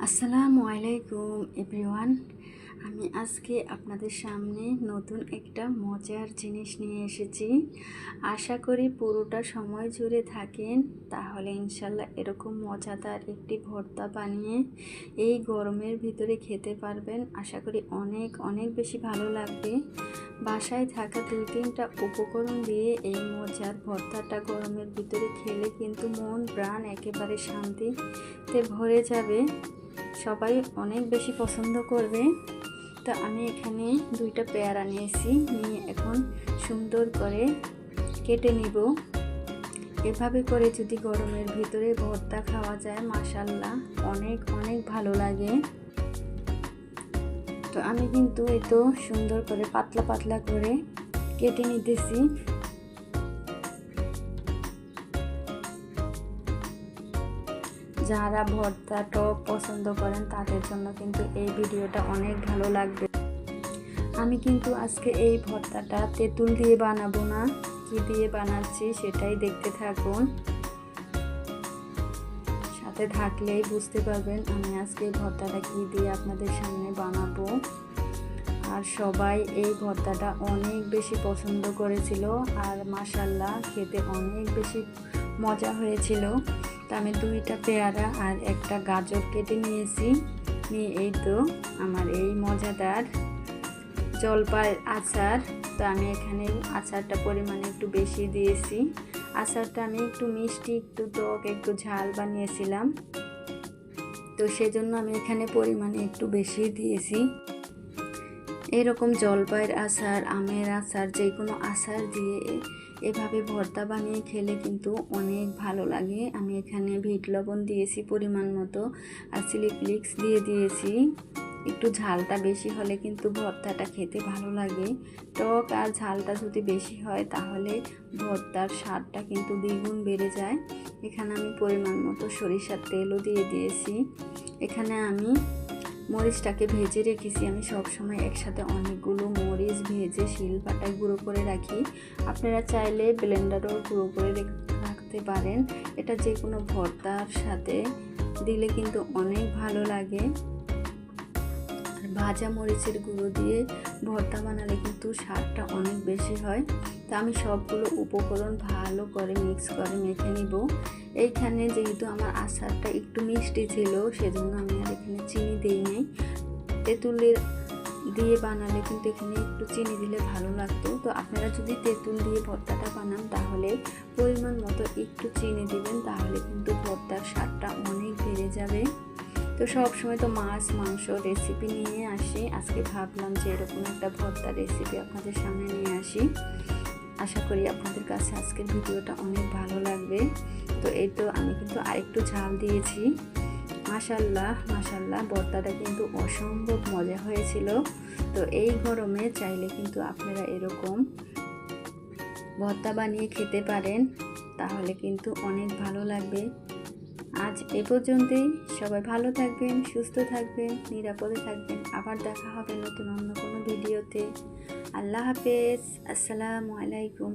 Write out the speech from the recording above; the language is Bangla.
আসসালামু আলাইকুম এভরিওয়ান। আমি আজকে আপনাদের সামনে নতুন একটা মজার জিনিস নিয়ে এসেছি। আশা করি পুরোটা সময় জুড়ে থাকেন, তাহলে ইনশাল্লাহ এরকম মজাদার একটি ভর্তা বানিয়ে এই গরমের ভিতরে খেতে পারবেন। আশা করি অনেক অনেক বেশি ভালো লাগবে। বাসায় থাকা 2-3টা উপকরণ দিয়ে এই মজার ভর্তাটা গরমের ভিতরে খেলে কিন্তু মন প্রাণ একেবারে শান্তিতে ভরে যাবে। সবাই অনেক বেশি পছন্দ করবে। তো আমি এখানে 2টা পেয়ারা নিয়েছি, নিয়ে এখন সুন্দর করে কেটে নিব। এভাবে করে যদি গরমের ভিতরে ভর্তা খাওয়া যায়, মাশাআল্লাহ অনেক অনেক ভালো লাগে। তো আমি কিন্তু এই তো সুন্দর করে পাতলা পাতলা করে কেটে নিতেছি। যারা ভর্তা টক পছন্দ করেন তাদের জন্য কিন্তু এই ভিডিওটা অনেক ভালো লাগবে। আমি কিন্তু আজকে এই ভর্তাটা তেঁতুল দিয়ে বানাবো না, কি দিয়ে বানাচ্ছি সেটাই দেখতে থাকুন। সাথে থাকলেই বুঝতে পারবেন আমি আজকে এই ভর্তাটা কি দিয়ে আপনাদের সামনে বানাবো। আর সবাই এই ভর্তাটা অনেক বেশি পছন্দ করেছিল, আর মাশাআল্লাহ খেতে অনেক বেশি মজা হয়েছিল। তো আমি 2টা পেয়ারা আর একটা গাজর কেটে নিয়েছি, নিয়ে এই তো আমার এই মজাদার জলপাই আচার। তো আমি এখানে আচারটা পরিমাণে একটু বেশি দিয়েছি। আচারটা আমি একটু মিষ্টি, একটু টক, একটু ঝাল বানিয়েছিলাম, তো সেজন্য আমি এখানে পরিমাণে একটু বেশি দিয়েছি। এরকম জলপাইয়ের আচার, আমের আচার, যে কোনো আচার দিয়ে এভাবে ভর্তা বানিয়ে খেলে কিন্তু অনেক ভালো লাগে। আমি এখানে বিট লবণ দিয়েছি পরিমাণ মতো, আর চিলি ফ্লেক্স দিয়ে দিয়েছি। একটু ঝালটা বেশি হলে কিন্তু ভর্তাটা খেতে ভালো লাগে। টক আর ঝালটা যদি বেশি হয় তাহলে ভর্তার স্বাদটা কিন্তু দ্বিগুণ বেড়ে যায়। এখানে আমি পরিমাণ মতো সরিষার তেলও দিয়ে দিয়েছি। এখানে আমি মরিচটাকে ভেজে রেখেছি। আমি সবসময় একসাথে অনেকগুলো মরিচ ভেজে শিলপাটায় গুঁড়ো করে রাখি। আপনারা চাইলে ব্লেন্ডারও গুঁড়ো করে রাখতে পারেন। এটা যে কোনো ভর্তার সাথে দিলে কিন্তু অনেক ভালো লাগে। আর ভাজা মরিচের গুঁড়ো দিয়ে ভর্তা বানালে কিন্তু স্বাদটা অনেক বেশি হয়। তো আমি সবগুলো উপকরণ ভালো করে মিক্স করে মেখে নিব। এইখানে যেহেতু আমার আচারটা একটু মিষ্টি ছিল, সেজন্য আমি আর এখানে চিনি দিই নাই। তেঁতুলের দিয়ে বানালে কিন্তু এখানে একটু চিনি দিলে ভালো লাগতো। তো আপনারা যদি তেঁতুল দিয়ে ভর্তাটা বানান তাহলে পরিমাণ মতো একটু চিনি দিবেন, তাহলে কিন্তু ভর্তার স্বাদটা অনেক বেড়ে যাবে। তো সবসময় তো মাছ মাংস রেসিপি নিয়ে আসি, আজকে ভাবলাম যে এরকম একটা ভর্তা রেসিপি আপনাদের সামনে নিয়ে আসি। আশা করি আপনাদের কাছে আজকের ভিডিওটা অনেক ভালো লাগবে। তো এই তো আমি কিন্তু আরেকটু ঝাল দিয়েছি। মাশাআল্লাহ মাশাআল্লাহ ভর্তাটা কিন্তু অসম্ভব মজা হয়েছিল। তো এই গরমে চাইলে কিন্তু আপনারা এরকম ভর্তা বানিয়ে খেতে পারেন, তাহলে কিন্তু অনেক ভালো লাগবে। আজ এ পর্যন্তই। সবাই ভালো থাকবেন, সুস্থ থাকবেন, নিরাপদে থাকবেন। আবার দেখা হবে নতুন অন্য কোনো ভিডিওতে। আল্লাহ হাফেজ। আসসালামু আলাইকুম।